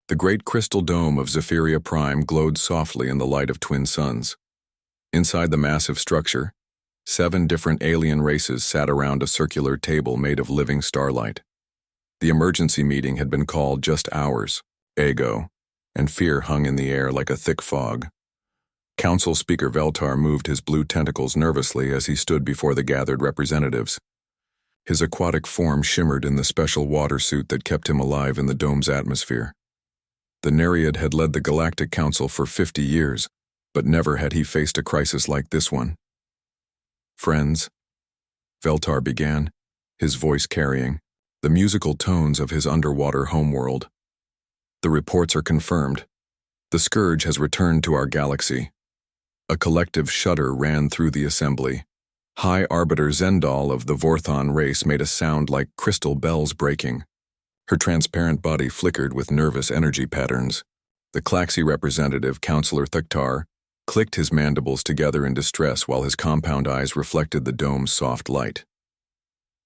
The great crystal dome of Zephyria Prime glowed softly in the light of twin suns. Inside the massive structure, 7 different alien races sat around a circular table made of living starlight. The emergency meeting had been called just hours ago, and fear hung in the air like a thick fog. Council Speaker Veltar moved his blue tentacles nervously as he stood before the gathered representatives. His aquatic form shimmered in the special water suit that kept him alive in the dome's atmosphere. The Nereid had led the Galactic Council for 50 years, but never had he faced a crisis like this one. "Friends," Veltar began, his voice carrying the musical tones of his underwater homeworld. "The reports are confirmed. The Scourge has returned to our galaxy." A collective shudder ran through the assembly. High Arbiter Zendal of the Vorthon race made a sound like crystal bells breaking. Her transparent body flickered with nervous energy patterns. The Klaxi representative, Councillor Thuktar, clicked his mandibles together in distress while his compound eyes reflected the dome's soft light.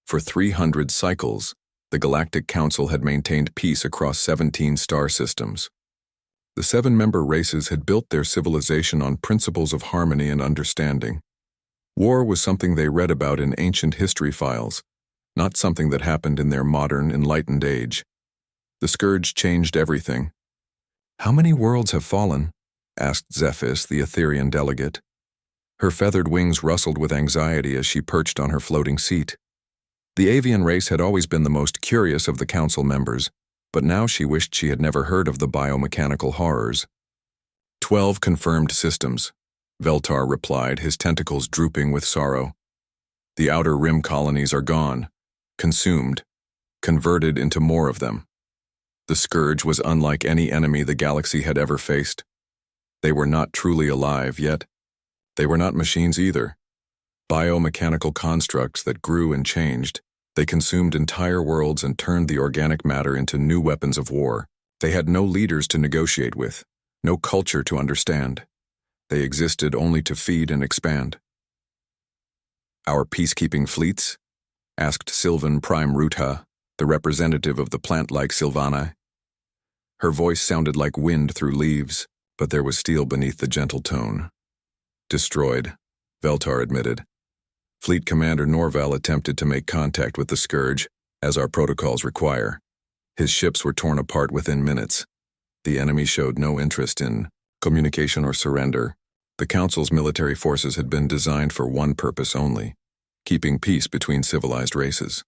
For 300 cycles, the Galactic Council had maintained peace across 17 star systems. The 7-member races had built their civilization on principles of harmony and understanding. War was something they read about in ancient history files, not something that happened in their modern, enlightened age. The Scourge changed everything. "How many worlds have fallen?" asked Zephys, the Etherian delegate. Her feathered wings rustled with anxiety as she perched on her floating seat. The avian race had always been the most curious of the council members, but now she wished she had never heard of the biomechanical horrors. 12 confirmed systems, Veltar replied, his tentacles drooping with sorrow. The outer rim colonies are gone, consumed, converted into more of them. The Scourge was unlike any enemy the galaxy had ever faced. They were not truly alive, yet they were not machines either. Biomechanical constructs that grew and changed. They consumed entire worlds and turned the organic matter into new weapons of war. They had no leaders to negotiate with, no culture to understand. They existed only to feed and expand. "Our peacekeeping fleets?" asked Sylvan Prime Rutha, the representative of the plant-like Sylvana. Her voice sounded like wind through leaves, but there was steel beneath the gentle tone. "Destroyed," Veltar admitted. Fleet Commander Norval attempted to make contact with the Scourge, as our protocols require. His ships were torn apart within minutes. The enemy showed no interest in communication or surrender. The Council's military forces had been designed for one purpose only: keeping peace between civilized races.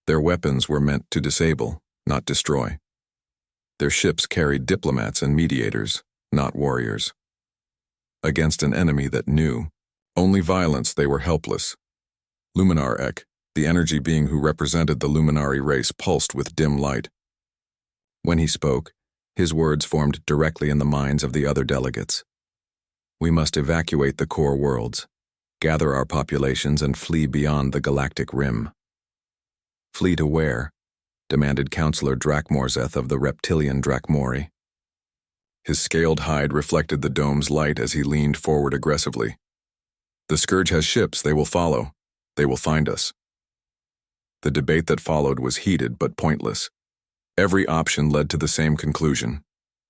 Their weapons were meant to disable, not destroy. Their ships carried diplomats and mediators, not warriors. Against an enemy that knew only violence, they were helpless. Luminar Ek, the energy being who represented the Luminari race, pulsed with dim light. When he spoke, his words formed directly in the minds of the other delegates. "We must evacuate the core worlds, gather our populations, and flee beyond the galactic rim." "Flee to where?" demanded Councillor Drakmorzeth of the reptilian Drakmori. His scaled hide reflected the dome's light as he leaned forward aggressively. "The Scourge has ships, they will follow. They will find us." The debate that followed was heated but pointless. Every option led to the same conclusion.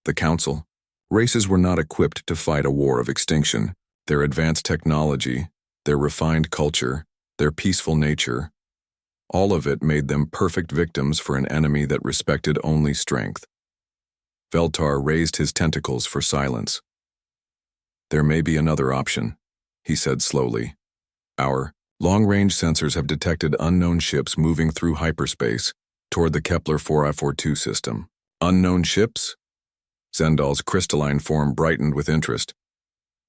The Council. Races were not equipped to fight a war of extinction. Their advanced technology, their refined culture, their peaceful nature, all of it made them perfect victims for an enemy that respected only strength. Veltar raised his tentacles for silence. "There may be another option," he said slowly. "Our long-range sensors have detected unknown ships moving through hyperspace toward the Kepler 4I42 system." "Unknown ships?" Zendal's crystalline form brightened with interest.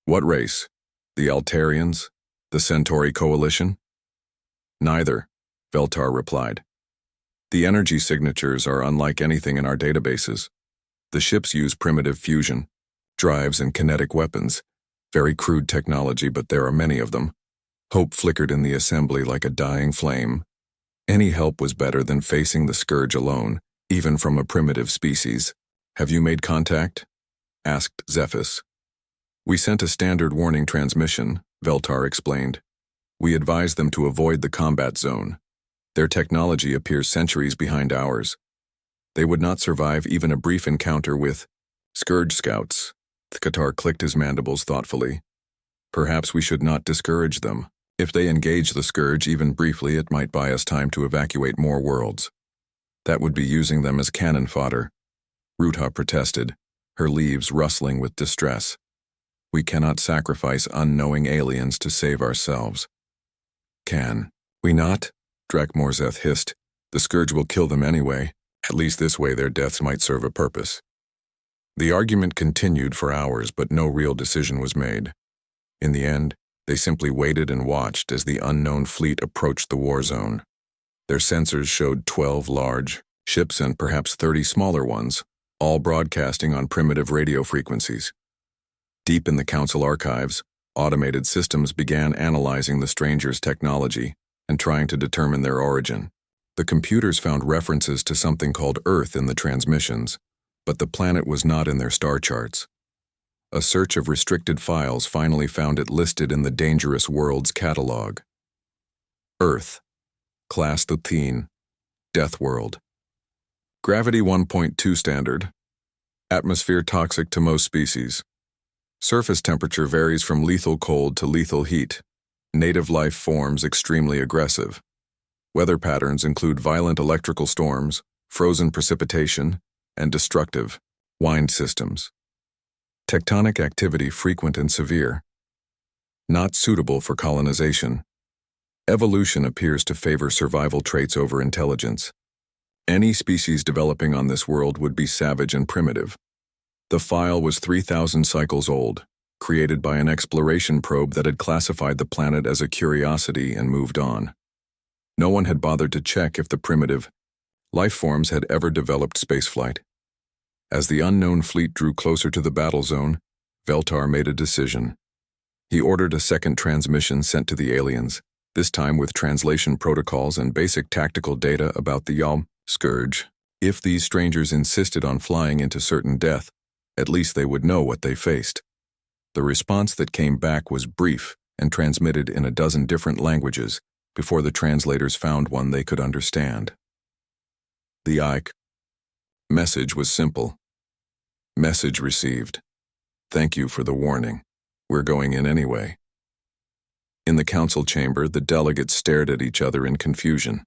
"What race? The Altarians? The Centauri Coalition?" "Neither," Veltar replied. "The energy signatures are unlike anything in our databases. The ships use primitive fusion, drives, and kinetic weapons. Very crude technology, but there are many of them." Hope flickered in the assembly like a dying flame. Any help was better than facing the Scourge alone, even from a primitive species. "Have you made contact?" asked Zephys. "We sent a standard warning transmission," Veltar explained. "We advised them to avoid the combat zone. Their technology appears centuries behind ours. They would not survive even a brief encounter with Scourge Scouts. Qatar clicked his mandibles thoughtfully. Perhaps we should not discourage them. If they engage the Scourge even briefly, it might buy us time to evacuate more worlds. That would be using them as cannon fodder. Ruta protested, her leaves rustling with distress. We cannot sacrifice unknowing aliens to save ourselves. Can we not? Drakmorzeth hissed. The Scourge will kill them anyway. At least this way their deaths might serve a purpose. The argument continued for hours, but no real decision was made. In the end, they simply waited and watched as the unknown fleet approached the war zone. Their sensors showed 12 large ships and perhaps 30 smaller ones, all broadcasting on primitive radio frequencies. Deep in the Council archives, automated systems began analyzing the strangers' technology and trying to determine their origin. The computers found references to something called Earth in the transmissions, but the planet was not in their star charts. A search of restricted files finally found it listed in the Dangerous Worlds catalog. Earth, Class 13, Death World. Gravity 1.2 standard. Atmosphere toxic to most species. Surface temperature varies from lethal cold to lethal heat. Native life forms extremely aggressive. Weather patterns include violent electrical storms, frozen precipitation, and destructive wind systems. Tectonic activity frequent and severe. Not suitable for colonization. Evolution appears to favor survival traits over intelligence. Any species developing on this world would be savage and primitive. The file was 3,000 cycles old, created by an exploration probe that had classified the planet as a curiosity and moved on. No one had bothered to check if the primitive life forms had ever developed spaceflight. As the unknown fleet drew closer to the battle zone, Veltar made a decision. He ordered a second transmission sent to the aliens, this time with translation protocols and basic tactical data about the Scourge. If these strangers insisted on flying into certain death, at least they would know what they faced. The response that came back was brief and transmitted in a dozen different languages before the translators found one they could understand. The message was simple. Message received. Thank you for the warning. We're going in anyway. In the council chamber, the delegates stared at each other in confusion.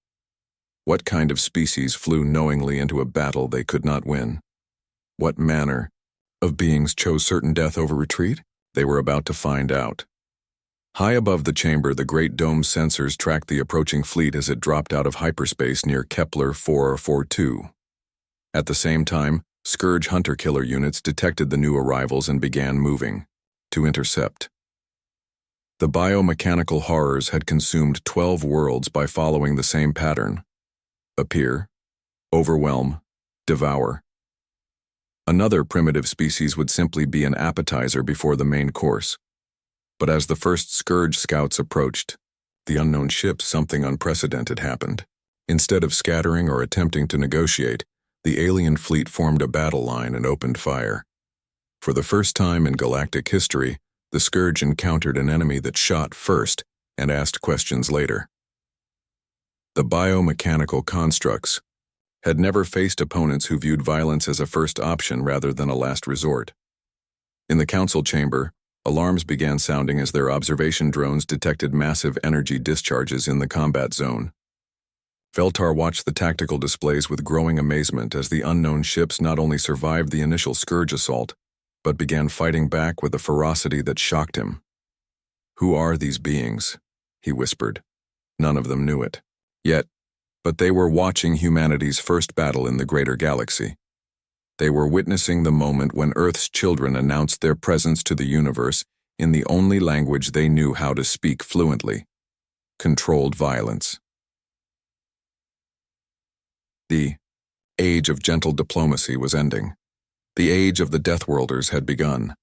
What kind of species flew knowingly into a battle they could not win? What manner of beings chose certain death over retreat? They were about to find out. High above the chamber, the great dome sensors tracked the approaching fleet as it dropped out of hyperspace near Kepler 442. At the same time, Scourge hunter-killer units detected the new arrivals and began moving to intercept. The biomechanical horrors had consumed 12 worlds by following the same pattern. Appear, overwhelm, devour. Another primitive species would simply be an appetizer before the main course. But as the first Scourge scouts approached the unknown ship, something unprecedented happened. Instead of scattering or attempting to negotiate, the alien fleet formed a battle line and opened fire. For the first time in galactic history, the Scourge encountered an enemy that shot first and asked questions later. The biomechanical constructs had never faced opponents who viewed violence as a first option rather than a last resort. In the council chamber, alarms began sounding as their observation drones detected massive energy discharges in the combat zone. Veltar watched the tactical displays with growing amazement as the unknown ships not only survived the initial Scourge assault, but began fighting back with a ferocity that shocked him. "Who are these beings?" he whispered. None of them knew it. But they were watching humanity's first battle in the greater galaxy. They were witnessing the moment when Earth's children announced their presence to the universe in the only language they knew how to speak fluently: controlled violence. The age of gentle diplomacy was ending. The age of the Deathworlders had begun.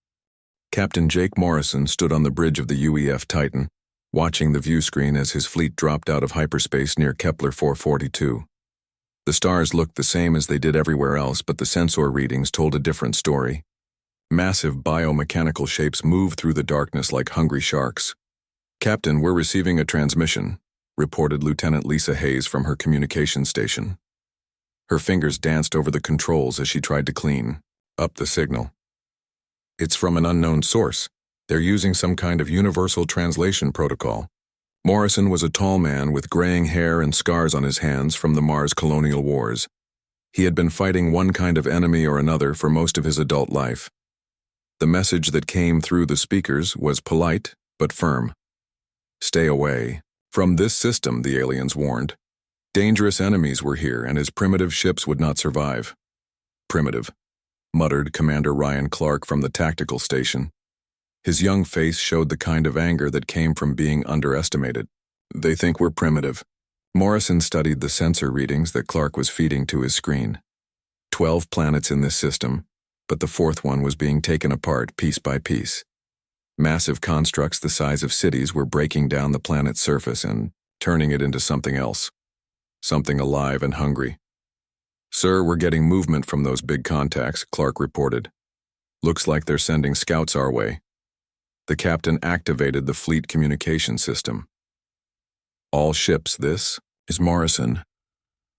Captain Jake Morrison stood on the bridge of the UEF Titan, watching the view screen as his fleet dropped out of hyperspace near Kepler 442. The stars looked the same as they did everywhere else, but the sensor readings told a different story. Massive biomechanical shapes moved through the darkness like hungry sharks. "Captain, we're receiving a transmission," reported Lieutenant Lisa Hayes from her communication station. Her fingers danced over the controls as she tried to clean up the signal. It's from an unknown source. They're using some kind of universal translation protocol. Morrison was a tall man with graying hair and scars on his hands from the Mars colonial wars. He had been fighting one kind of enemy or another for most of his adult life. The message that came through the speakers was polite but firm. Stay away from this system, the aliens warned. Dangerous enemies were here, and his primitive ships would not survive. Primitive, muttered Commander Ryan Clark from the tactical station. His young face showed the kind of anger that came from being underestimated. They think we're primitive. Morrison studied the sensor readings that Clark was feeding to his screen. 12 planets in this system, but the fourth one was being taken apart piece by piece. Massive constructs the size of cities were breaking down the planet's surface and turning it into something else. Something alive and hungry. Sir, we're getting movement from those big contacts, Clark reported. Looks like they're sending scouts our way. The captain activated the fleet communication system. All ships, this is Morrison.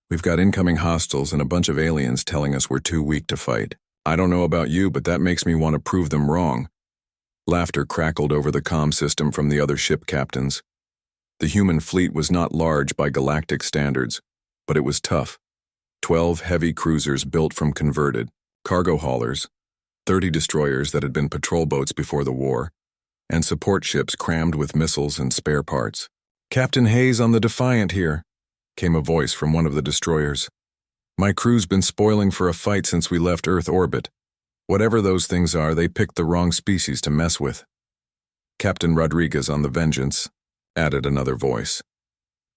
We've got incoming hostiles and a bunch of aliens telling us we're too weak to fight. I don't know about you, but that makes me want to prove them wrong. Laughter crackled over the comm system from the other ship captains. The human fleet was not large by galactic standards, but it was tough. 12 heavy cruisers built from converted, cargo haulers, 30 destroyers that had been patrol boats before the war, and support ships crammed with missiles and spare parts. "Captain Hayes on the Defiant here," came a voice from one of the destroyers. "My crew's been spoiling for a fight since we left Earth orbit. Whatever those things are, they picked the wrong species to mess with." "Captain Rodriguez on the Vengeance," added another voice.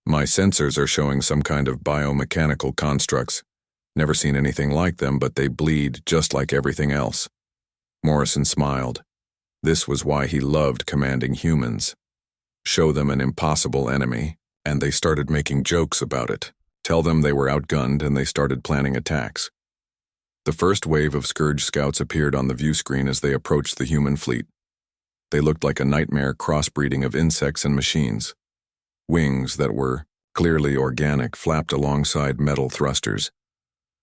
"My sensors are showing some kind of biomechanical constructs. Never seen anything like them, but they bleed just like everything else." Morrison smiled. This was why he loved commanding humans. Show them an impossible enemy, and they started making jokes about it. Tell them they were outgunned, and they started planning attacks. The first wave of Scourge scouts appeared on the view screen as they approached the human fleet. They looked like a nightmare crossbreeding of insects and machines. Wings that were clearly organic flapped alongside metal thrusters.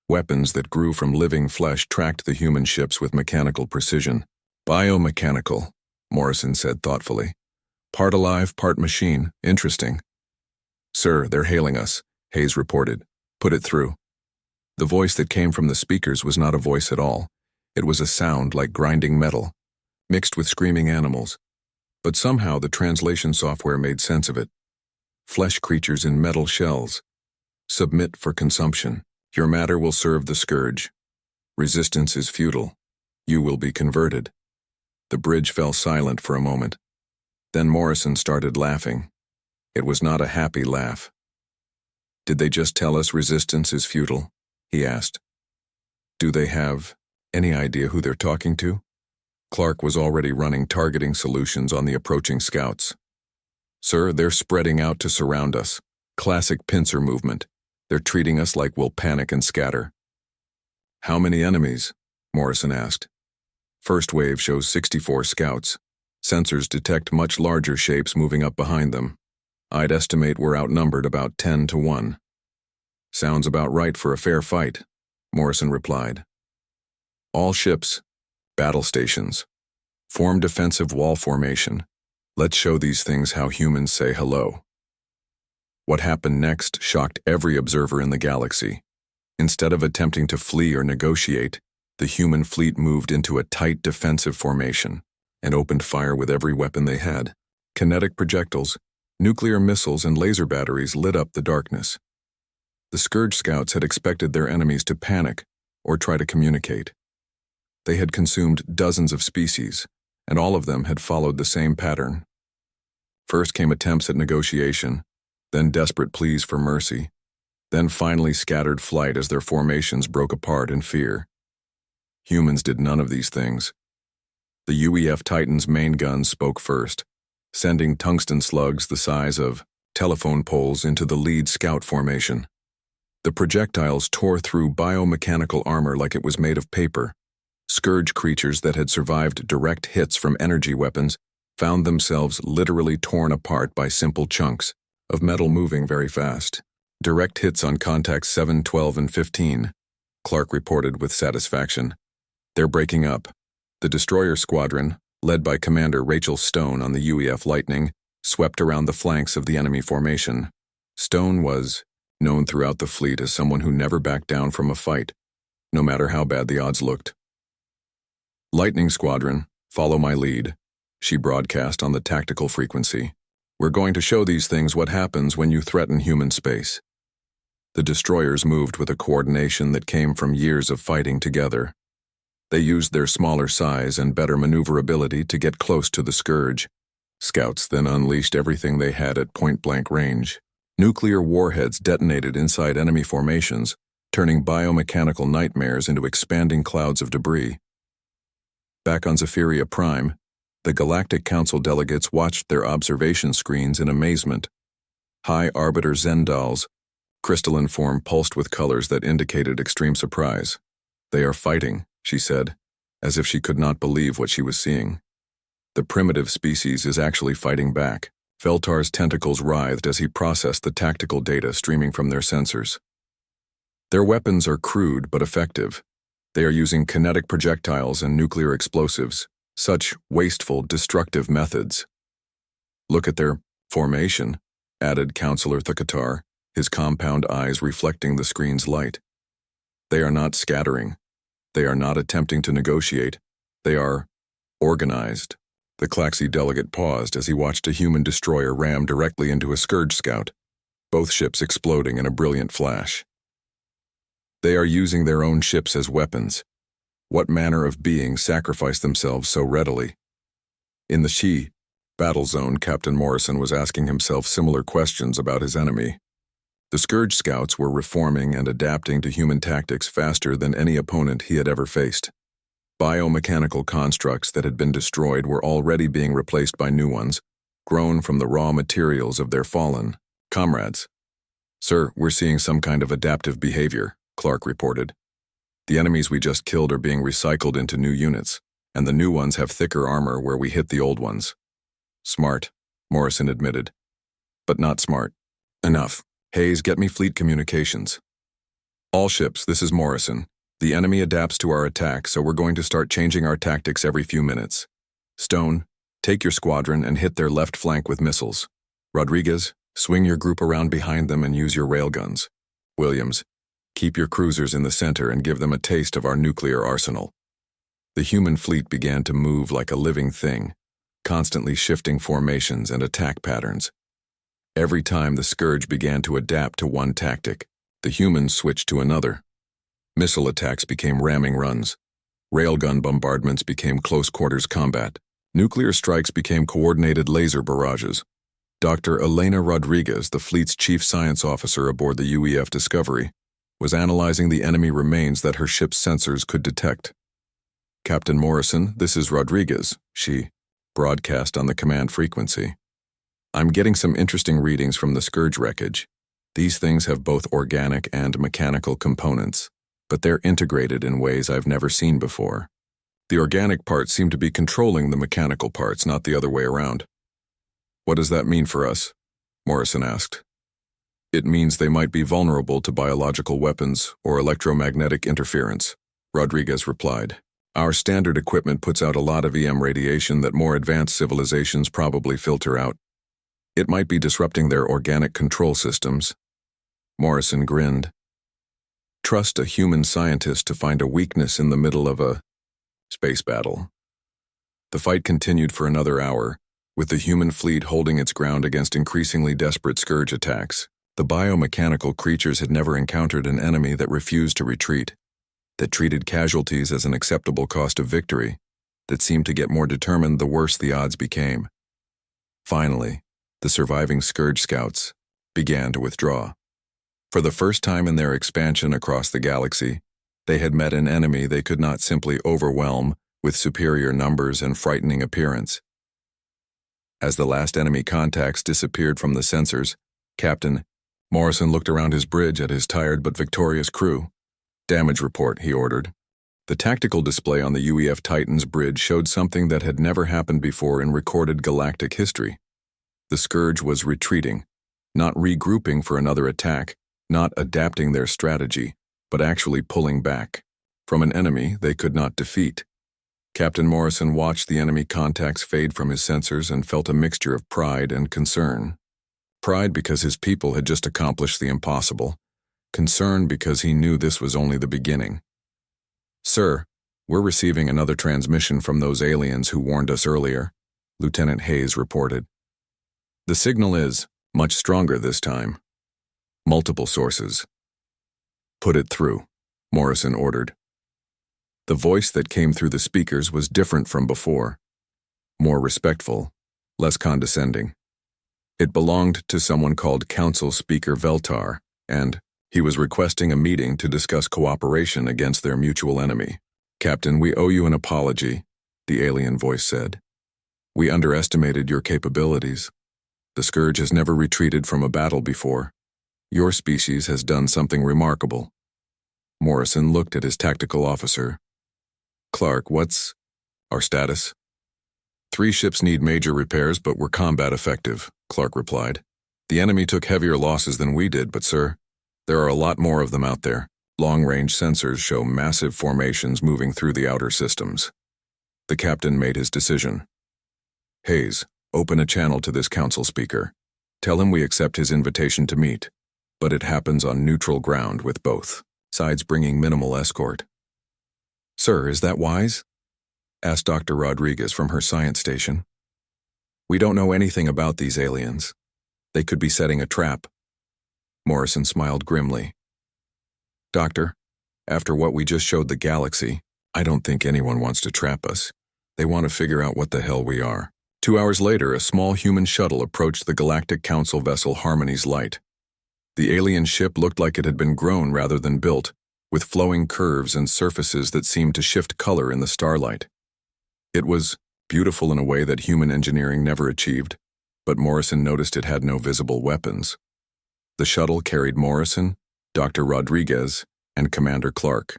Weapons that grew from living flesh tracked the human ships with mechanical precision. "Biomechanical," Morrison said thoughtfully. "Part alive, part machine. Interesting." "Sir, they're hailing us," Hayes reported. "Put it through." The voice that came from the speakers was not a voice at all. It was a sound like grinding metal, mixed with screaming animals. But somehow the translation software made sense of it. Flesh creatures in metal shells. Submit for consumption. Your matter will serve the Scourge. Resistance is futile. You will be converted. The bridge fell silent for a moment. Then Morrison started laughing. It was not a happy laugh. "Did they just tell us resistance is futile?" he asked. "Do they have any idea who they're talking to?" Clark was already running targeting solutions on the approaching scouts. "Sir, they're spreading out to surround us. Classic pincer movement. They're treating us like we'll panic and scatter." "How many enemies?" Morrison asked. "First wave shows 64 scouts. Sensors detect much larger shapes moving up behind them. I'd estimate we're outnumbered about 10 to 1. "Sounds about right for a fair fight," Morrison replied. "All ships, battle stations, form defensive wall formation. Let's show these things how humans say hello." What happened next shocked every observer in the galaxy. Instead of attempting to flee or negotiate, the human fleet moved into a tight defensive formation and opened fire with every weapon they had. Kinetic projectiles, nuclear missiles, and laser batteries lit up the darkness. The Scourge scouts had expected their enemies to panic or try to communicate. They had consumed dozens of species, and all of them had followed the same pattern. First came attempts at negotiation, then desperate pleas for mercy, then finally scattered flight as their formations broke apart in fear. Humans did none of these things. The UEF Titan's main guns spoke first, sending tungsten slugs the size of telephone poles into the lead scout formation. The projectiles tore through biomechanical armor like it was made of paper. Scourge creatures that had survived direct hits from energy weapons found themselves literally torn apart by simple chunks of metal moving very fast. Direct hits on contacts 7, 12, and 15, Clark reported with satisfaction. They're breaking up. The destroyer squadron, led by Commander Rachel Stone on the UEF Lightning, swept around the flanks of the enemy formation. Stone was known throughout the fleet as someone who never backed down from a fight, no matter how bad the odds looked. Lightning Squadron, follow my lead, she broadcast on the tactical frequency. We're going to show these things what happens when you threaten human space. The destroyers moved with a coordination that came from years of fighting together. They used their smaller size and better maneuverability to get close to the Scourge. Scouts then unleashed everything they had at point-blank range. Nuclear warheads detonated inside enemy formations, turning biomechanical nightmares into expanding clouds of debris. Back on Zephyria Prime, the Galactic Council delegates watched their observation screens in amazement. High Arbiter Zendals, crystalline form pulsed with colors that indicated extreme surprise. They are fighting, she said, as if she could not believe what she was seeing. The primitive species is actually fighting back. Feltar's tentacles writhed as he processed the tactical data streaming from their sensors. Their weapons are crude but effective. They are using kinetic projectiles and nuclear explosives, such wasteful, destructive methods. Look at their formation, added Counselor Thukatar, his compound eyes reflecting the screen's light. They are not scattering. They are not attempting to negotiate. They are organized. The Klaxi delegate paused as he watched a human destroyer ram directly into a Scourge scout, both ships exploding in a brilliant flash. They are using their own ships as weapons. What manner of beings sacrifice themselves so readily? In the Shi battle zone, Captain Morrison was asking himself similar questions about his enemy. The Scourge scouts were reforming and adapting to human tactics faster than any opponent he had ever faced. Biomechanical constructs that had been destroyed were already being replaced by new ones, grown from the raw materials of their fallen comrades. Sir, we're seeing some kind of adaptive behavior, Clark reported. The enemies we just killed are being recycled into new units, and the new ones have thicker armor where we hit the old ones. Smart, Morrison admitted. But not smart. Enough. Hayes, get me fleet communications. All ships, this is Morrison. The enemy adapts to our attack, so we're going to start changing our tactics every few minutes. Stone, take your squadron and hit their left flank with missiles. Rodriguez, swing your group around behind them and use your railguns. Williams, keep your cruisers in the center and give them a taste of our nuclear arsenal. The human fleet began to move like a living thing, constantly shifting formations and attack patterns. Every time the Scourge began to adapt to one tactic, the humans switched to another. Missile attacks became ramming runs. Railgun bombardments became close-quarters combat. Nuclear strikes became coordinated laser barrages. Dr. Elena Rodriguez, the fleet's chief science officer aboard the UEF Discovery, was analyzing the enemy remains that her ship's sensors could detect. Captain Morrison, this is Rodriguez, she broadcast on the command frequency. I'm getting some interesting readings from the Scourge wreckage. These things have both organic and mechanical components, but they're integrated in ways I've never seen before. The organic parts seem to be controlling the mechanical parts, not the other way around. What does that mean for us? Morrison asked. It means they might be vulnerable to biological weapons or electromagnetic interference, Rodriguez replied. Our standard equipment puts out a lot of EM radiation that more advanced civilizations probably filter out. It might be disrupting their organic control systems. Morrison grinned. Trust a human scientist to find a weakness in the middle of a space battle. The fight continued for another hour, with the human fleet holding its ground against increasingly desperate Scourge attacks. The biomechanical creatures had never encountered an enemy that refused to retreat, that treated casualties as an acceptable cost of victory, that seemed to get more determined the worse the odds became. Finally, the surviving Scourge scouts began to withdraw. For the first time in their expansion across the galaxy, they had met an enemy they could not simply overwhelm with superior numbers and frightening appearance. As the last enemy contacts disappeared from the sensors, Captain Morrison looked around his bridge at his tired but victorious crew. Damage report, he ordered. The tactical display on the UEF Titan's bridge showed something that had never happened before in recorded galactic history. The Scourge was retreating, not regrouping for another attack, not adapting their strategy, but actually pulling back from an enemy they could not defeat. Captain Morrison watched the enemy contacts fade from his sensors and felt a mixture of pride and concern. Pride because his people had just accomplished the impossible. Concern because he knew this was only the beginning. "Sir, we're receiving another transmission from those aliens who warned us earlier," Lieutenant Hayes reported. "The signal is much stronger this time. Multiple sources." "Put it through," Morrison ordered. The voice that came through the speakers was different from before. More respectful, less condescending. It belonged to someone called Council Speaker Veltar, and he was requesting a meeting to discuss cooperation against their mutual enemy. "Captain, we owe you an apology," the alien voice said. "We underestimated your capabilities. The Scourge has never retreated from a battle before. Your species has done something remarkable." Morrison looked at his tactical officer. "Clark, what's our status?" "3 ships need major repairs, but we're combat effective," Clark replied. "The enemy took heavier losses than we did, but sir, there are a lot more of them out there. Long-range sensors show massive formations moving through the outer systems." The captain made his decision. "Hayes, open a channel to this council speaker. Tell him we accept his invitation to meet, but it happens on neutral ground with both sides bringing minimal escort." "Sir, is that wise?" asked Dr. Rodriguez from her science station. "We don't know anything about these aliens. They could be setting a trap." Morrison smiled grimly. "Doctor, after what we just showed the galaxy, I don't think anyone wants to trap us. They want to figure out what the hell we are." 2 hours later, a small human shuttle approached the Galactic Council vessel Harmony's Light. The alien ship looked like it had been grown rather than built, with flowing curves and surfaces that seemed to shift color in the starlight. It was beautiful in a way that human engineering never achieved, but Morrison noticed it had no visible weapons. The shuttle carried Morrison, Dr. Rodriguez, and Commander Clark.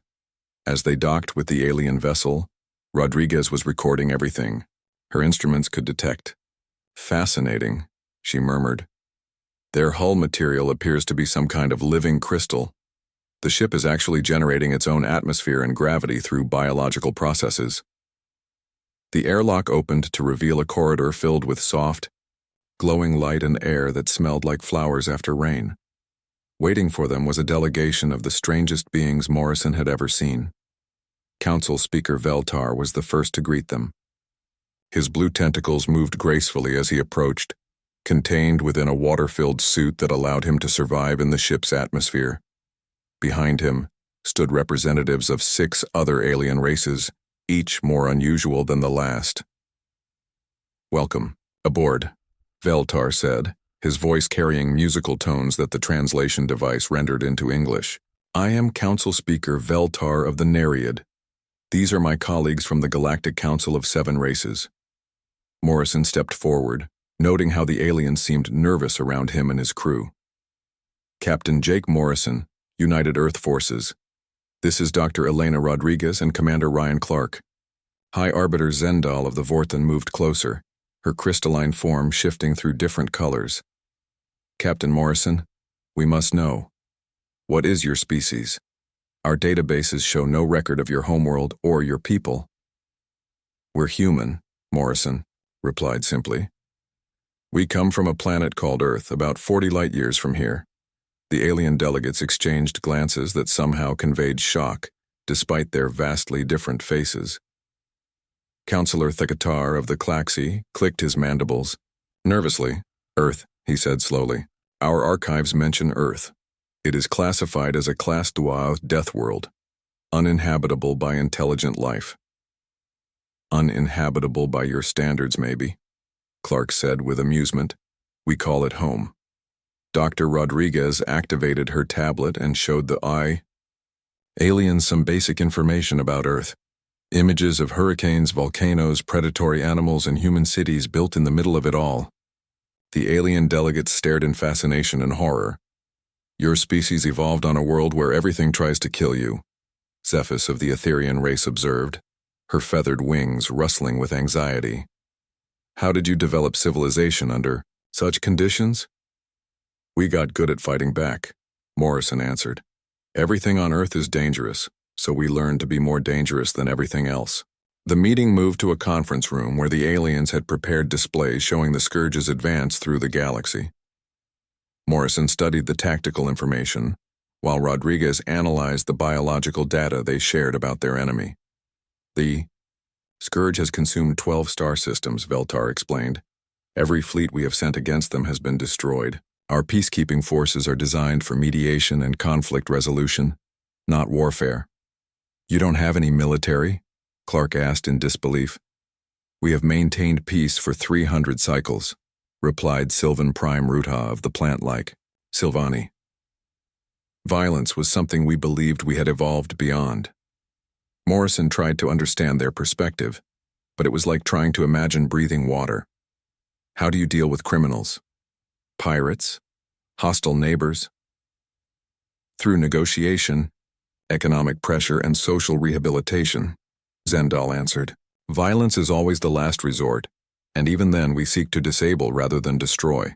As they docked with the alien vessel, Rodriguez was recording everything her instruments could detect. "Fascinating," she murmured. "Their hull material appears to be some kind of living crystal. The ship is actually generating its own atmosphere and gravity through biological processes." The airlock opened to reveal a corridor filled with soft, glowing light and air that smelled like flowers after rain. Waiting for them was a delegation of the strangest beings Morrison had ever seen. Council Speaker Veltar was the first to greet them. His blue tentacles moved gracefully as he approached, contained within a water-filled suit that allowed him to survive in the ship's atmosphere. Behind him stood representatives of 6 other alien races, each more unusual than the last. "Welcome aboard," Veltar said, his voice carrying musical tones that the translation device rendered into English. "I am Council Speaker Veltar of the Nereid. These are my colleagues from the Galactic Council of 7 Races." Morrison stepped forward, noting how the aliens seemed nervous around him and his crew. "Captain Jake Morrison, United Earth Forces. This is Dr. Elena Rodriguez and Commander Ryan Clark." High Arbiter Zendal of the Vorthan moved closer, her crystalline form shifting through different colors. "Captain Morrison, we must know. What is your species? Our databases show no record of your homeworld or your people." "We're human," Morrison replied simply. "We come from a planet called Earth, about 40 light-years from here." The alien delegates exchanged glances that somehow conveyed shock, despite their vastly different faces. Councillor Thekatar of the Klaxi clicked his mandibles. Nervously, "Earth," he said slowly. "Our archives mention Earth. It is classified as a Class 2 death world, uninhabitable by intelligent life." "Uninhabitable by your standards, maybe," Clark said with amusement. "We call it home." Dr. Rodriguez activated her tablet and showed the aliens some basic information about Earth. Images of hurricanes, volcanoes, predatory animals, and human cities built in the middle of it all. The alien delegates stared in fascination and horror. "Your species evolved on a world where everything tries to kill you," Zephys of the Etherian race observed, her feathered wings rustling with anxiety. "How did you develop civilization under such conditions?" "We got good at fighting back," Morrison answered. Everything on Earth is dangerous, so we learned to be more dangerous than everything else. The meeting moved to a conference room where the aliens had prepared displays showing the Scourge's advance through the galaxy. Morrison studied the tactical information, while Rodriguez analyzed the biological data they shared about their enemy. The Scourge has consumed 12 star systems, Veltar explained. Every fleet we have sent against them has been destroyed. Our peacekeeping forces are designed for mediation and conflict resolution, not warfare. You don't have any military? Clark asked in disbelief. We have maintained peace for 300 cycles, replied Sylvan Prime Rutha of the plant-like, Silvani. Violence was something we believed we had evolved beyond. Morrison tried to understand their perspective, but it was like trying to imagine breathing water. How do you deal with criminals? Pirates? Hostile neighbors? Through negotiation, economic pressure, and social rehabilitation, Zendal answered. Violence is always the last resort, and even then we seek to disable rather than destroy.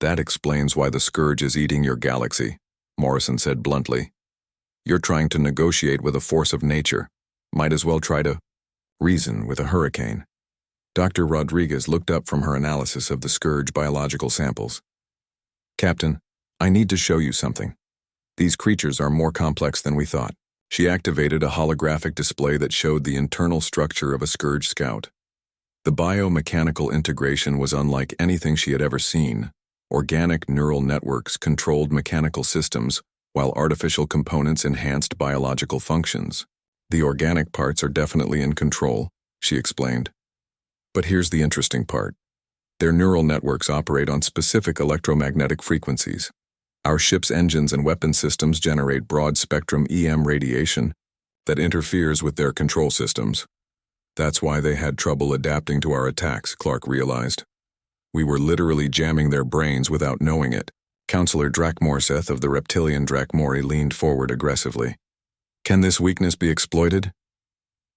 That explains why the Scourge is eating your galaxy, Morrison said bluntly. You're trying to negotiate with a force of nature. Might as well try to reason with a hurricane. Dr. Rodriguez looked up from her analysis of the Scourge biological samples. Captain, I need to show you something. These creatures are more complex than we thought. She activated a holographic display that showed the internal structure of a Scourge scout. The biomechanical integration was unlike anything she had ever seen. Organic neural networks controlled mechanical systems, while artificial components enhanced biological functions. The organic parts are definitely in control, she explained. But here's the interesting part. Their neural networks operate on specific electromagnetic frequencies. Our ship's engines and weapon systems generate broad-spectrum EM radiation that interferes with their control systems. That's why they had trouble adapting to our attacks, Clark realized. We were literally jamming their brains without knowing it. Counselor Drakmorseth of the reptilian Drakmori leaned forward aggressively. Can this weakness be exploited?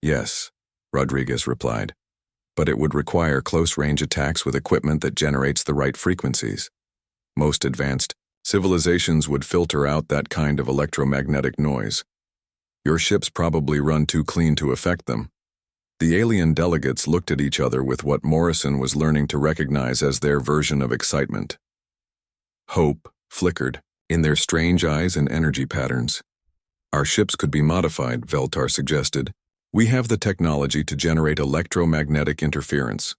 Yes, Rodriguez replied. But it would require close-range attacks with equipment that generates the right frequencies. Most advanced civilizations would filter out that kind of electromagnetic noise. Your ships probably run too clean to affect them. The alien delegates looked at each other with what Morrison was learning to recognize as their version of excitement. Hope flickered in their strange eyes and energy patterns. Our ships could be modified, Veltar suggested. We have the technology to generate electromagnetic interference.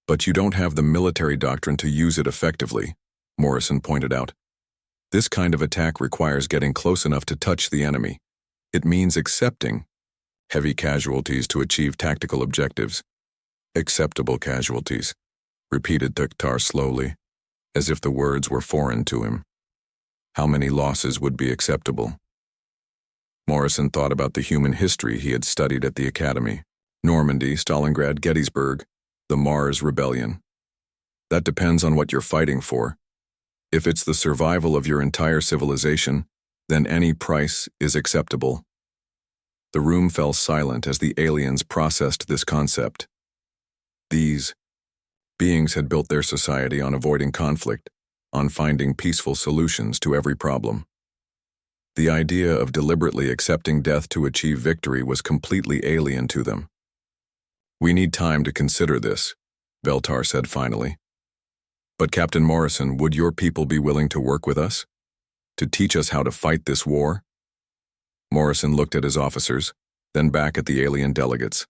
But you don't have the military doctrine to use it effectively, Morrison pointed out. This kind of attack requires getting close enough to touch the enemy. It means accepting heavy casualties to achieve tactical objectives. Acceptable casualties, repeated Tuktar slowly, as if the words were foreign to him. How many losses would be acceptable? Morrison thought about the human history he had studied at the Academy. Normandy, Stalingrad, Gettysburg, the Mars Rebellion. That depends on what you're fighting for. If it's the survival of your entire civilization, then any price is acceptable. The room fell silent as the aliens processed this concept. These beings had built their society on avoiding conflict, on finding peaceful solutions to every problem. The idea of deliberately accepting death to achieve victory was completely alien to them. We need time to consider this, Veltar said finally. But Captain Morrison, would your people be willing to work with us? To teach us how to fight this war? Morrison looked at his officers, then back at the alien delegates.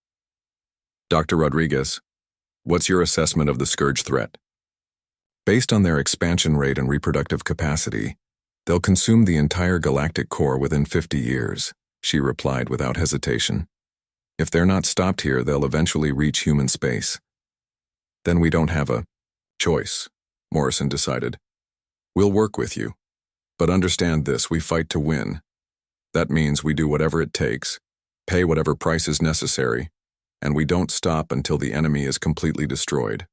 Dr. Rodriguez, what's your assessment of the Scourge threat? Based on their expansion rate and reproductive capacity, they'll consume the entire galactic core within 50 years, she replied without hesitation. If they're not stopped here, they'll eventually reach human space. Then we don't have a choice, Morrison decided. We'll work with you. But understand this, we fight to win. That means we do whatever it takes, pay whatever price is necessary, and we don't stop until the enemy is completely destroyed.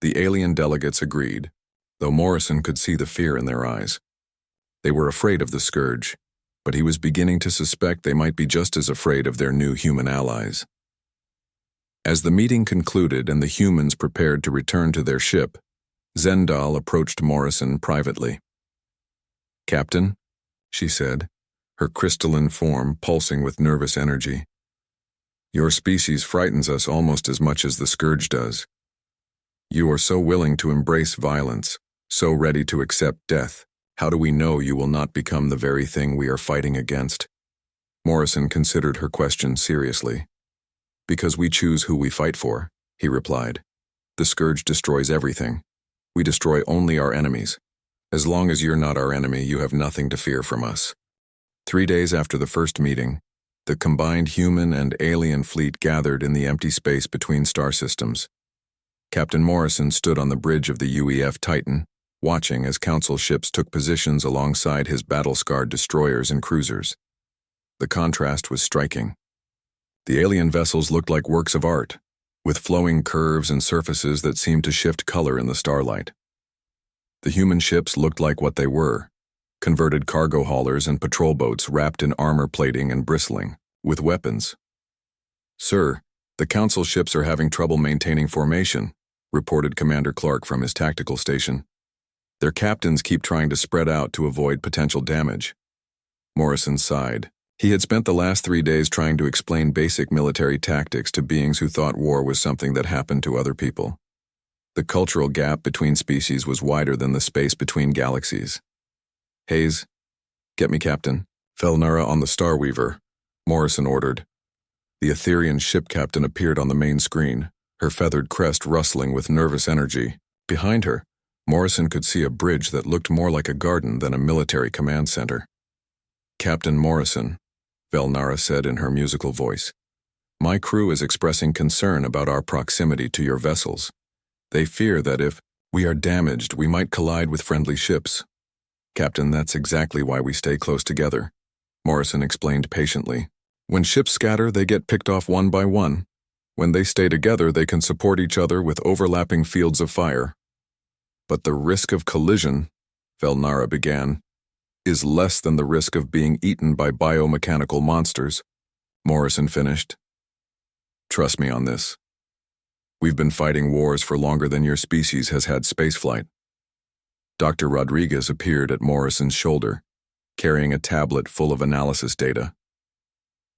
The alien delegates agreed, though Morrison could see the fear in their eyes. They were afraid of the Scourge, but he was beginning to suspect they might be just as afraid of their new human allies. As the meeting concluded and the humans prepared to return to their ship, Zendal approached Morrison privately. "Captain," she said, her crystalline form pulsing with nervous energy. "Your species frightens us almost as much as the scourge does. You are so willing to embrace violence, so ready to accept death. How do we know you will not become the very thing we are fighting against?" Morrison considered her question seriously. "Because we choose who we fight for," he replied. "The scourge destroys everything. We destroy only our enemies. As long as you're not our enemy, you have nothing to fear from us." 3 days after the first meeting, the combined human and alien fleet gathered in the empty space between star systems. Captain Morrison stood on the bridge of the UEF Titan, watching as Council ships took positions alongside his battle-scarred destroyers and cruisers. The contrast was striking. The alien vessels looked like works of art, with flowing curves and surfaces that seemed to shift color in the starlight. The human ships looked like what they were, converted cargo haulers and patrol boats wrapped in armor plating and bristling, with weapons. "Sir, the Council ships are having trouble maintaining formation," reported Commander Clark from his tactical station. "Their captains keep trying to spread out to avoid potential damage." Morrison sighed. He had spent the last 3 days trying to explain basic military tactics to beings who thought war was something that happened to other people. The cultural gap between species was wider than the space between galaxies. "Hayes, get me Captain Felnara on the Starweaver," Morrison ordered. The Etherean ship captain appeared on the main screen, her feathered crest rustling with nervous energy. Behind her, Morrison could see a bridge that looked more like a garden than a military command center. "Captain Morrison," Felnara said in her musical voice, "my crew is expressing concern about our proximity to your vessels. They fear that if we are damaged, we might collide with friendly ships." "Captain, that's exactly why we stay close together," Morrison explained patiently. "When ships scatter, they get picked off one by one. When they stay together, they can support each other with overlapping fields of fire." "But the risk of collision," Felnara began, "is less than the risk of being eaten by biomechanical monsters," Morrison finished. "Trust me on this. We've been fighting wars for longer than your species has had spaceflight." Dr. Rodriguez appeared at Morrison's shoulder, carrying a tablet full of analysis data.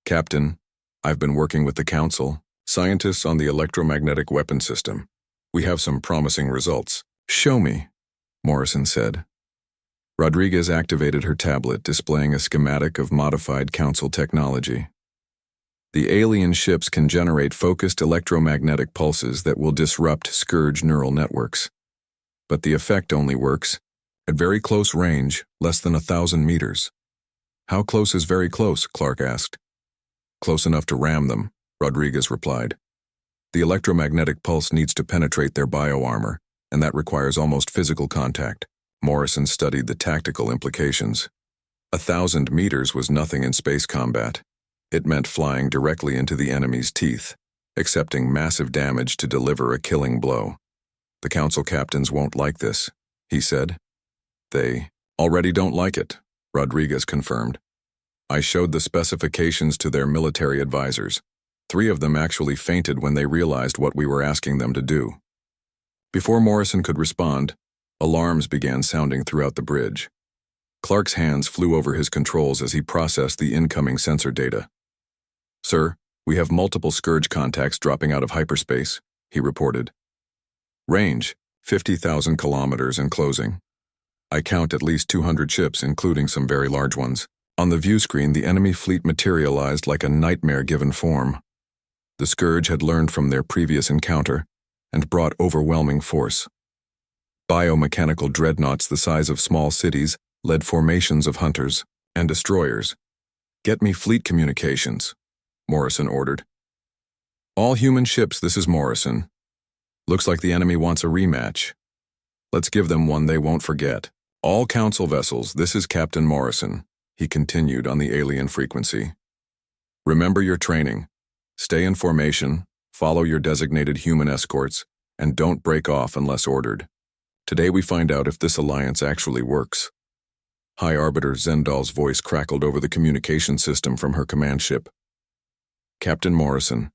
"Captain, I've been working with the Council, scientists on the electromagnetic weapon system. We have some promising results." "Show me," Morrison said. Rodriguez activated her tablet, displaying a schematic of modified Council technology. "The alien ships can generate focused electromagnetic pulses that will disrupt scourge neural networks. But the effect only works at very close range, less than 1,000 meters. "How close is very close?" Clark asked. "Close enough to ram them," Rodriguez replied. "The electromagnetic pulse needs to penetrate their bioarmor, and that requires almost physical contact." Morrison studied the tactical implications. 1,000 meters was nothing in space combat. It meant flying directly into the enemy's teeth, accepting massive damage to deliver a killing blow. "The Council captains won't like this," he said. "They already don't like it," Rodriguez confirmed. "I showed the specifications to their military advisors. 3 of them actually fainted when they realized what we were asking them to do." Before Morrison could respond, alarms began sounding throughout the bridge. Clark's hands flew over his controls as he processed the incoming sensor data. "Sir, we have multiple scourge contacts dropping out of hyperspace," he reported. "Range, 50,000 kilometers and closing. I count at least 200 ships, including some very large ones." On the view screen, the enemy fleet materialized like a nightmare given form. The scourge had learned from their previous encounter and brought overwhelming force. Biomechanical dreadnoughts the size of small cities led formations of hunters and destroyers. "Get me fleet communications," Morrison ordered. "All human ships, this is Morrison. Looks like the enemy wants a rematch. Let's give them one they won't forget. All Council vessels, this is Captain Morrison," he continued on the alien frequency. "Remember your training. Stay in formation, follow your designated human escorts, and don't break off unless ordered. Today we find out if this alliance actually works." High Arbiter Zendal's voice crackled over the communication system from her command ship. "Captain Morrison,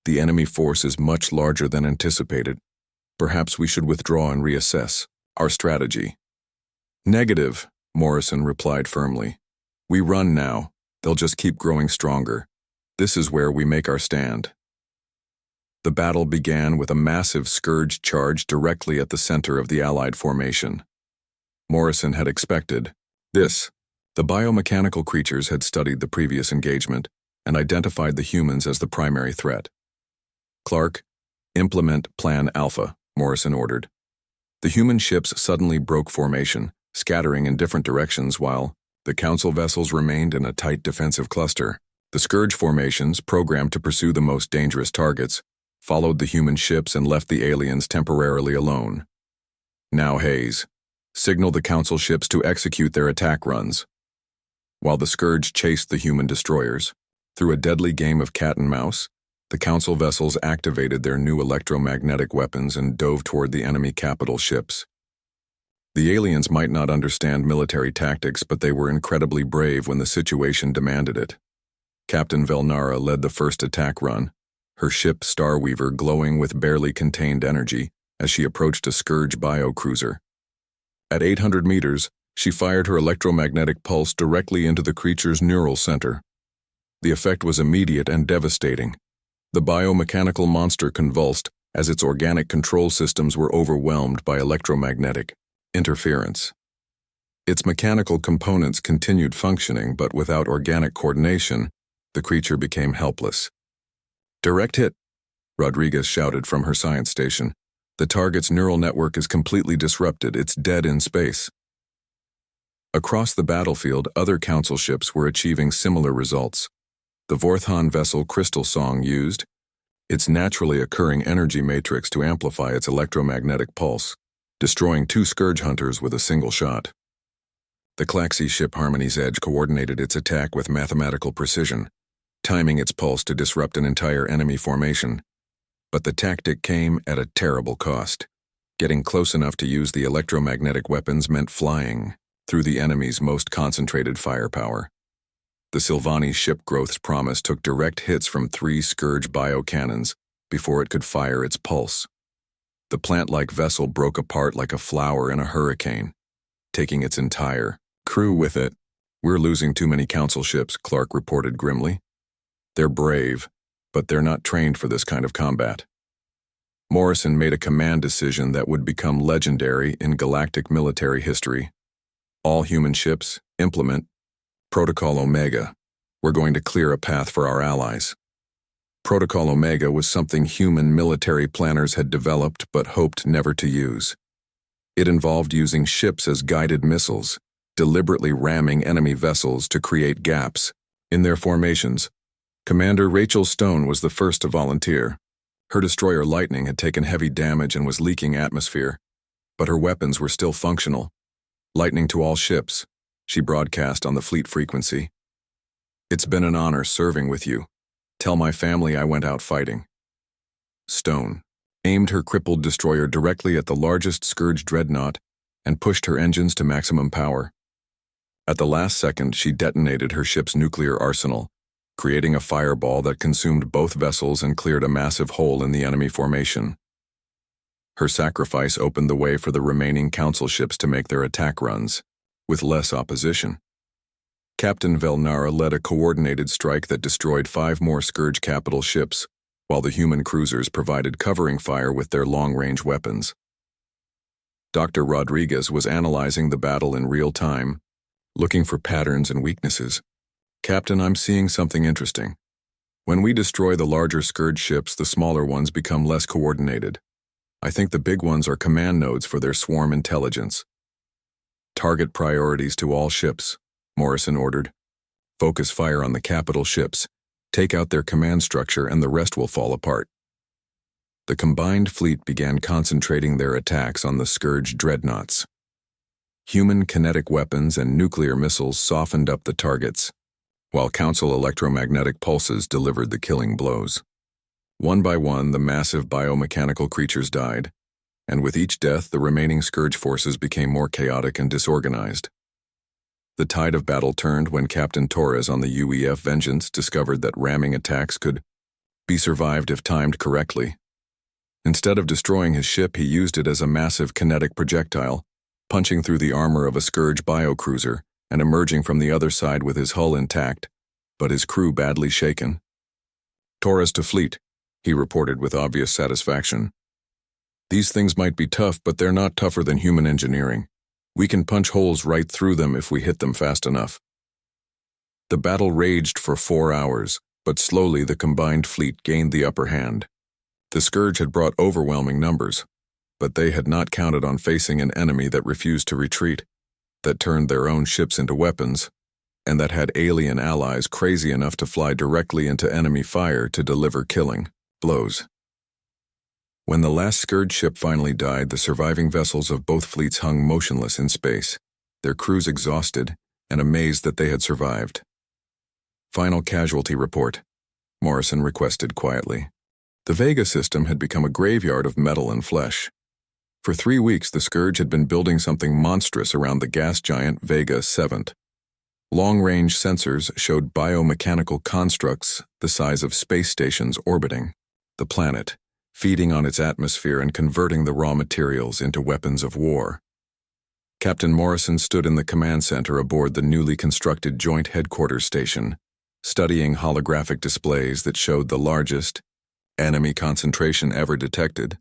the enemy force is much larger than anticipated. Perhaps we should withdraw and reassess our strategy." "Negative," Morrison replied firmly. We run now. They'll just keep growing stronger. This is where we make our stand. The battle began with a massive Scourge charge directly at the center of the Allied formation. Morrison had expected this. The biomechanical creatures had studied the previous engagement and identified the humans as the primary threat. Clark, implement Plan Alpha, Morrison ordered. The human ships suddenly broke formation, scattering in different directions while the Council vessels remained in a tight defensive cluster. The Scourge formations, programmed to pursue the most dangerous targets, followed the human ships and left the aliens temporarily alone. Now Hayes, signal the Council ships to execute their attack runs. While the Scourge chased the human destroyers, through a deadly game of cat and mouse, the Council vessels activated their new electromagnetic weapons and dove toward the enemy capital ships. The aliens might not understand military tactics, but they were incredibly brave when the situation demanded it. Captain Velnara led the first attack run, her ship Starweaver glowing with barely contained energy as she approached a Scourge biocruiser. At 800 meters, she fired her electromagnetic pulse directly into the creature's neural center. The effect was immediate and devastating. The biomechanical monster convulsed as its organic control systems were overwhelmed by electromagnetic interference. Its mechanical components continued functioning, but without organic coordination, the creature became helpless. Direct hit, Rodriguez shouted from her science station. The target's neural network is completely disrupted. It's dead in space. Across the battlefield, other Council ships were achieving similar results. The Vorthan vessel Crystal Song used its naturally occurring energy matrix to amplify its electromagnetic pulse, destroying 2 Scourge hunters with a single shot. The Claxi ship Harmony's Edge coordinated its attack with mathematical precision, timing its pulse to disrupt an entire enemy formation. But the tactic came at a terrible cost. Getting close enough to use the electromagnetic weapons meant flying through the enemy's most concentrated firepower. The Silvani ship Growth's Promise took direct hits from 3 Scourge biocannons before it could fire its pulse. The plant-like vessel broke apart like a flower in a hurricane, taking its entire crew with it. We're losing too many Council ships, Clark reported grimly. They're brave, but they're not trained for this kind of combat. Morrison made a command decision that would become legendary in galactic military history. All human ships, implement Protocol Omega. We're going to clear a path for our allies. Protocol Omega was something human military planners had developed but hoped never to use. It involved using ships as guided missiles, deliberately ramming enemy vessels to create gaps in their formations. Commander Rachel Stone was the first to volunteer. Her destroyer Lightning had taken heavy damage and was leaking atmosphere, but her weapons were still functional. Lightning to all ships, she broadcast on the fleet frequency. It's been an honor serving with you. Tell my family I went out fighting. Stone aimed her crippled destroyer directly at the largest Scourge dreadnought and pushed her engines to maximum power. At the last second, she detonated her ship's nuclear arsenal, creating a fireball that consumed both vessels and cleared a massive hole in the enemy formation. Her sacrifice opened the way for the remaining Council ships to make their attack runs, with less opposition. Captain Velnara led a coordinated strike that destroyed 5 more Scourge capital ships, while the human cruisers provided covering fire with their long-range weapons. Dr. Rodriguez was analyzing the battle in real time, looking for patterns and weaknesses. Captain, I'm seeing something interesting. When we destroy the larger Scourge ships, the smaller ones become less coordinated. I think the big ones are command nodes for their swarm intelligence. Target priorities to all ships, Morrison ordered. Focus fire on the capital ships. Take out their command structure and the rest will fall apart. The combined fleet began concentrating their attacks on the Scourge dreadnoughts. Human kinetic weapons and nuclear missiles softened up the targets, while Council electromagnetic pulses delivered the killing blows. One by one, the massive biomechanical creatures died, and with each death, the remaining Scourge forces became more chaotic and disorganized. The tide of battle turned when Captain Torres on the UEF Vengeance discovered that ramming attacks could be survived if timed correctly. Instead of destroying his ship, he used it as a massive kinetic projectile, punching through the armor of a Scourge biocruiser and emerging from the other side with his hull intact, but his crew badly shaken. "Torres to fleet," he reported with obvious satisfaction. "These things might be tough, but they're not tougher than human engineering. We can punch holes right through them if we hit them fast enough." The battle raged for 4 hours, but slowly the combined fleet gained the upper hand. The Scourge had brought overwhelming numbers, but they had not counted on facing an enemy that refused to retreat, that turned their own ships into weapons, and that had alien allies crazy enough to fly directly into enemy fire to deliver killing blows. When the last Scourge ship finally died, the surviving vessels of both fleets hung motionless in space, their crews exhausted and amazed that they had survived. "Final casualty report," Morrison requested quietly. The Vega system had become a graveyard of metal and flesh. For 3 weeks, the Scourge had been building something monstrous around the gas giant Vega 7. Long-range sensors showed biomechanical constructs the size of space stations orbiting the planet, feeding on its atmosphere and converting the raw materials into weapons of war. Captain Morrison stood in the command center aboard the newly constructed Joint Headquarters Station, studying holographic displays that showed the largest enemy concentration ever detected.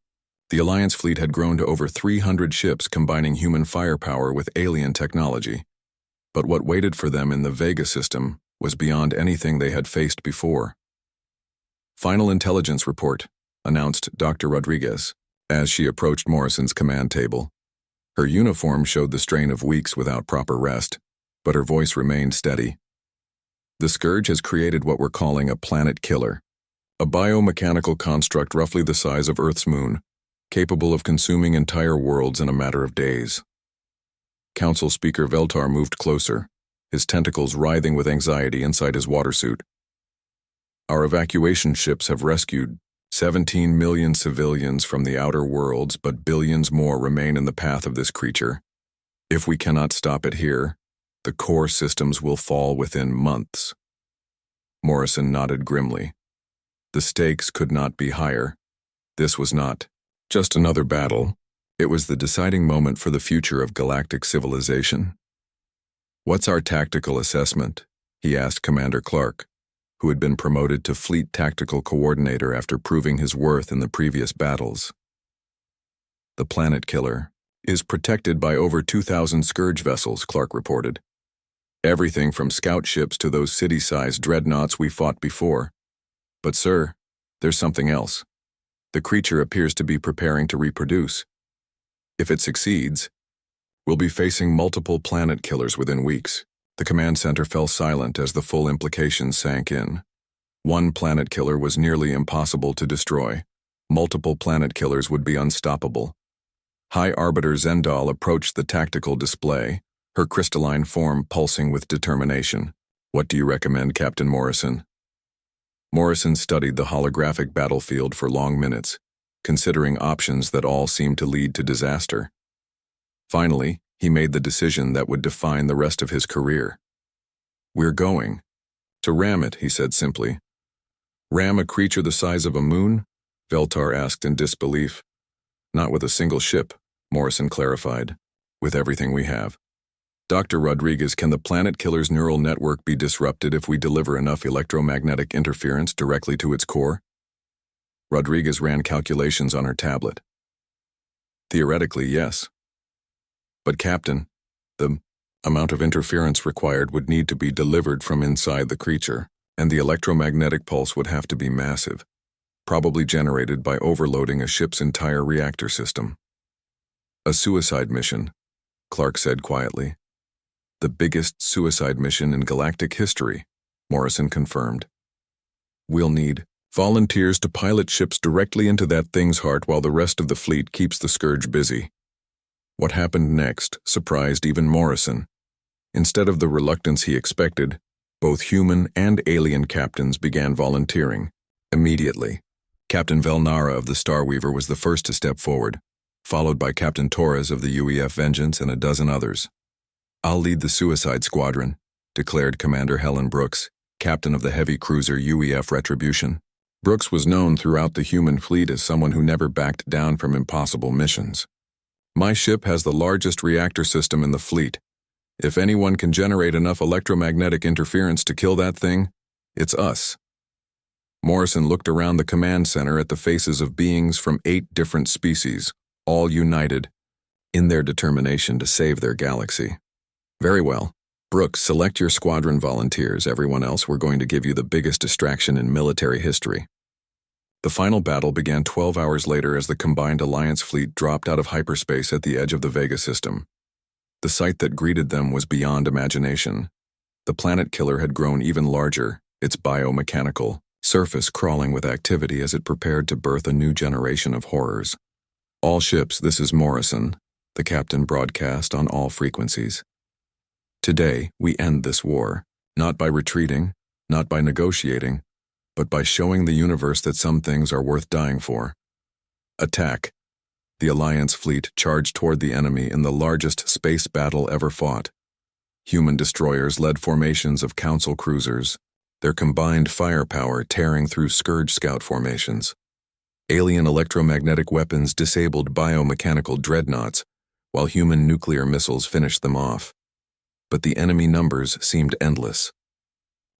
The Alliance fleet had grown to over 300 ships combining human firepower with alien technology. But what waited for them in the Vega system was beyond anything they had faced before. "Final intelligence report," announced Dr. Rodriguez, as she approached Morrison's command table. Her uniform showed the strain of weeks without proper rest, but her voice remained steady. "The Scourge has created what we're calling a planet killer, a biomechanical construct roughly the size of Earth's moon, capable of consuming entire worlds in a matter of days." Council Speaker Veltar moved closer, his tentacles writhing with anxiety inside his water suit. "Our evacuation ships have rescued 17 million civilians from the outer worlds, but billions more remain in the path of this creature. If we cannot stop it here, the core systems will fall within months." Morrison nodded grimly. The stakes could not be higher. This was not just another battle. It was the deciding moment for the future of galactic civilization. "What's our tactical assessment?" he asked Commander Clark, who had been promoted to Fleet Tactical Coordinator after proving his worth in the previous battles. "The planet killer is protected by over 2,000 Scourge vessels," Clark reported. "Everything from scout ships to those city-sized dreadnoughts we fought before. But sir, there's something else. The creature appears to be preparing to reproduce. If it succeeds, we'll be facing multiple planet killers within weeks." The command center fell silent as the full implications sank in. One planet killer was nearly impossible to destroy. Multiple planet killers would be unstoppable. High Arbiter Zendal approached the tactical display, her crystalline form pulsing with determination. "What do you recommend, Captain Morrison?" Morrison studied the holographic battlefield for long minutes, considering options that all seemed to lead to disaster. Finally, he made the decision that would define the rest of his career. "We're going to ram it," he said simply. "Ram a creature the size of a moon?" Veltar asked in disbelief. "Not with a single ship," Morrison clarified. "With everything we have." "Dr. Rodriguez, can the planet killer's neural network be disrupted if we deliver enough electromagnetic interference directly to its core?" Rodriguez ran calculations on her tablet. "Theoretically, yes. But Captain, the amount of interference required would need to be delivered from inside the creature, and the electromagnetic pulse would have to be massive, probably generated by overloading a ship's entire reactor system." "A suicide mission," Clark said quietly. "The biggest suicide mission in galactic history," Morrison confirmed. "We'll need volunteers to pilot ships directly into that thing's heart while the rest of the fleet keeps the Scourge busy." What happened next surprised even Morrison. Instead of the reluctance he expected, both human and alien captains began volunteering. Immediately, Captain Velnara of the Starweaver was the first to step forward, followed by Captain Torres of the UEF Vengeance and a dozen others. "I'll lead the suicide squadron," declared Commander Helen Brooks, captain of the heavy cruiser UEF Retribution. Brooks was known throughout the human fleet as someone who never backed down from impossible missions. My ship has the largest reactor system in the fleet. If anyone can generate enough electromagnetic interference to kill that thing, it's us." Morrison looked around the command center at the faces of beings from 8 different species, all united in their determination to save their galaxy. "Very well. Brooks, select your squadron volunteers. Everyone else, we're going to give you the biggest distraction in military history." The final battle began 12 hours later as the combined Alliance fleet dropped out of hyperspace at the edge of the Vega system. The sight that greeted them was beyond imagination. The planet killer had grown even larger, its biomechanical surface crawling with activity as it prepared to birth a new generation of horrors. "All ships, this is Morrison," the captain broadcast on all frequencies. "Today, we end this war, not by retreating, not by negotiating, but by showing the universe that some things are worth dying for. Attack." The Alliance fleet charged toward the enemy in the largest space battle ever fought. Human destroyers led formations of Council cruisers, their combined firepower tearing through Scourge scout formations. Alien electromagnetic weapons disabled biomechanical dreadnoughts, while human nuclear missiles finished them off. But the enemy numbers seemed endless.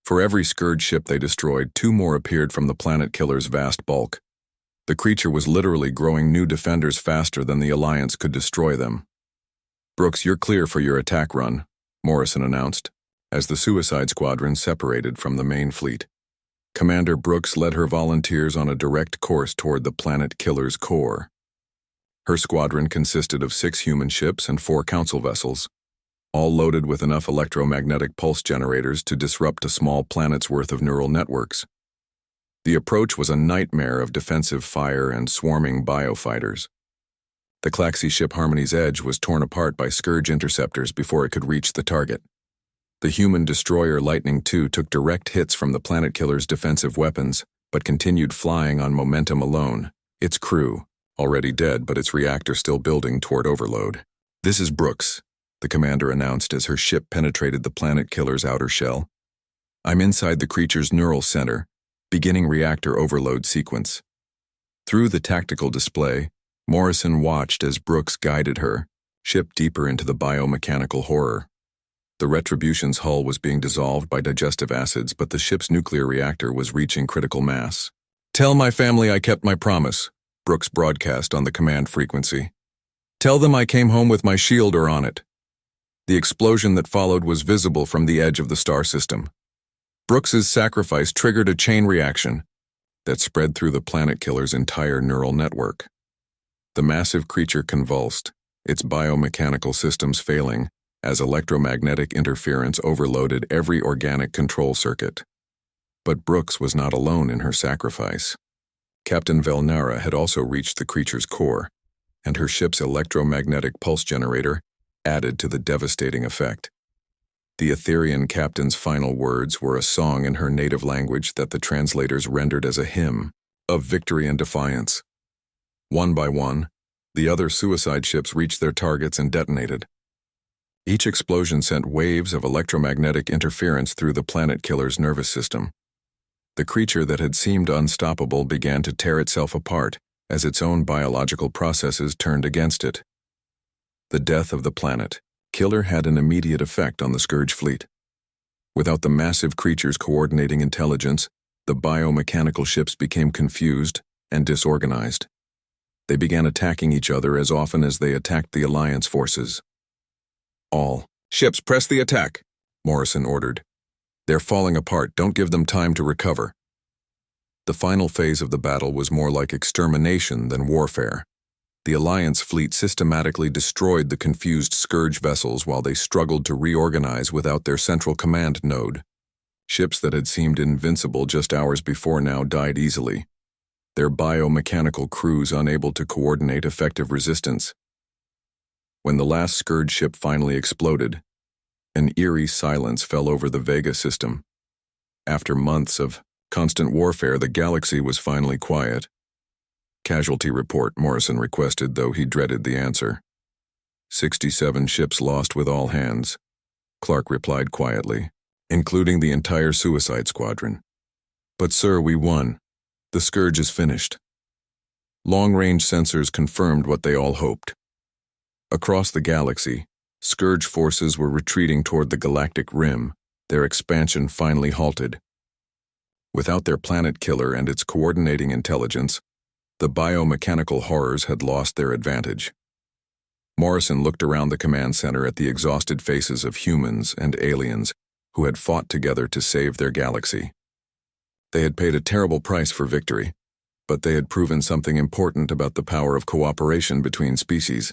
For every Scourge ship they destroyed, 2 more appeared from the planet killer's vast bulk. The creature was literally growing new defenders faster than the Alliance could destroy them. "Brooks, you're clear for your attack run," Morrison announced, as the Suicide Squadron separated from the main fleet. Commander Brooks led her volunteers on a direct course toward the planet killer's core. Her squadron consisted of 6 human ships and 4 Council vessels, all loaded with enough electromagnetic pulse generators to disrupt a small planet's worth of neural networks. The approach was a nightmare of defensive fire and swarming biofighters. The Claxi ship Harmony's Edge was torn apart by Scourge interceptors before it could reach the target. The human destroyer Lightning II took direct hits from the planet killer's defensive weapons, but continued flying on momentum alone, its crew already dead but its reactor still building toward overload. "This is Brooks," the commander announced as her ship penetrated the planet killer's outer shell. "I'm inside the creature's neural center, beginning reactor overload sequence." Through the tactical display, Morrison watched as Brooks guided her ship deeper into the biomechanical horror. The Retribution's hull was being dissolved by digestive acids, but the ship's nuclear reactor was reaching critical mass. "Tell my family I kept my promise," Brooks broadcast on the command frequency. "Tell them I came home with my shielder on it." The explosion that followed was visible from the edge of the star system. Brooks's sacrifice triggered a chain reaction that spread through the planet killer's entire neural network. The massive creature convulsed, its biomechanical systems failing as electromagnetic interference overloaded every organic control circuit. But Brooks was not alone in her sacrifice. Captain Velnara had also reached the creature's core, and her ship's electromagnetic pulse generator added to the devastating effect. The Etherian captain's final words were a song in her native language that the translators rendered as a hymn of victory and defiance. One by one, the other suicide ships reached their targets and detonated. Each explosion sent waves of electromagnetic interference through the planet killer's nervous system. The creature that had seemed unstoppable began to tear itself apart as its own biological processes turned against it. The death of the planet killer had an immediate effect on the Scourge fleet. Without the massive creature's coordinating intelligence, the biomechanical ships became confused and disorganized. They began attacking each other as often as they attacked the Alliance forces. "All ships, press the attack," Morrison ordered. "They're falling apart, don't give them time to recover." The final phase of the battle was more like extermination than warfare. The Alliance fleet systematically destroyed the confused Scourge vessels while they struggled to reorganize without their central command node. Ships that had seemed invincible just hours before now died easily, their biomechanical crews unable to coordinate effective resistance. When the last Scourge ship finally exploded, an eerie silence fell over the Vega system. After months of constant warfare, the galaxy was finally quiet. "Casualty report," Morrison requested, though he dreaded the answer. 67 ships lost with all hands," Clark replied quietly, "including the entire Suicide Squadron. But sir, we won. The Scourge is finished." Long-range sensors confirmed what they all hoped. Across the galaxy, Scourge forces were retreating toward the galactic rim, their expansion finally halted. Without their planet killer and its coordinating intelligence, the biomechanical horrors had lost their advantage. Morrison looked around the command center at the exhausted faces of humans and aliens who had fought together to save their galaxy. They had paid a terrible price for victory, but they had proven something important about the power of cooperation between species.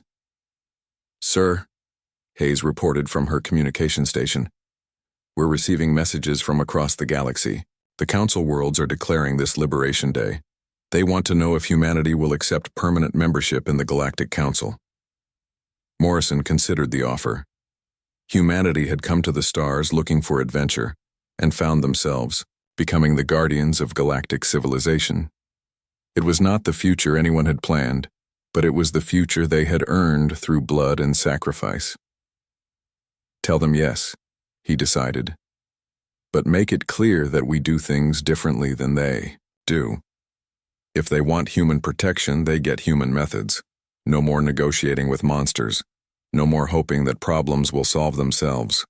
"Sir," Hayes reported from her communication station, "we're receiving messages from across the galaxy. The Council Worlds are declaring this Liberation Day. They want to know if humanity will accept permanent membership in the Galactic Council." Morrison considered the offer. Humanity had come to the stars looking for adventure and found themselves becoming the guardians of galactic civilization. It was not the future anyone had planned, but it was the future they had earned through blood and sacrifice. "Tell them yes," he decided. "But make it clear that we do things differently than they do. If they want human protection, they get human methods. No more negotiating with monsters. No more hoping that problems will solve themselves."